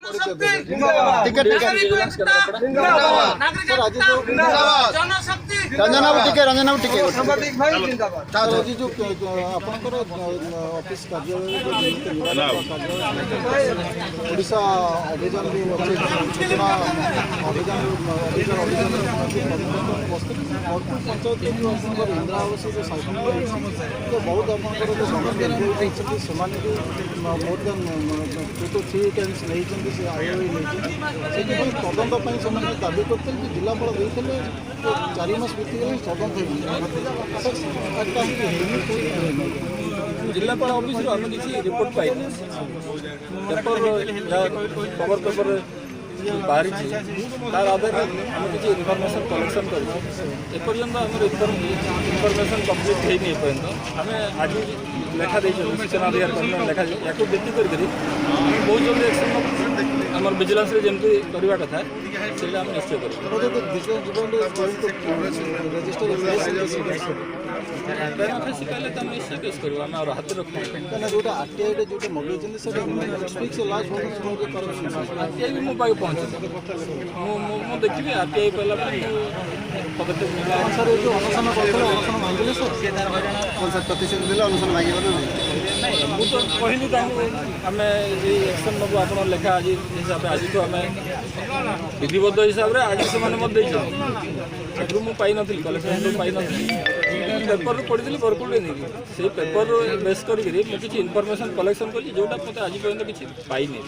Ticket Ranjan बाबू टिके आज जो आपंकर ऑफिस ओडिशा अभियान सूचना अभियान पंचायत इंदिरा आवास जो साइकिल बहुत आपंकर जो समस्या से मोर देन 2 to 3 टाइम्स नहीं तदंत से दाबी करते जिलापाल देते 4 मास बीतीगला तदंत जिलापाल ऑफिस आम किसी रिपोर्ट पाई पेपर खबर पेपर बाहरी तार आधार आम किसी इनफर्मेशन कलेक्शन करपर्यंत आम इनफर्मेशन कम्प्लीट होनी पर्यंत आम आज लेखा दे सूचना अधिकार कर्म लेखा या देखी कर बहुत जल्दी एक्शन आम विजिलेंस जमी करवा कथा से निश्चय कर शिकाले तो निश्चय केस कर हाथ रख जो आरटीआई जो मगेज आरटीआई भी मो पाखे पहुँचे मुझे देखी आरटीआई कहला पदक्षेप सर जो अनशन करते अनशन मांगे सर प्रतिशत देते अनशन मांगे नहीं मुझे कहली आम एक्शन नबू आप लेखा आज हिसाब से आज तो आम विधिबद्ध हिसाब से आज से मत देलू मुझे पाई नी कलेक्शन पाई नी पेपर पढ़ी बरकुल नहीं से पेपर बेस कर किसी इनफर्मेशन कलेक्शन कली जोटा मतलब आज पर्यटन किसी पाई नहीं।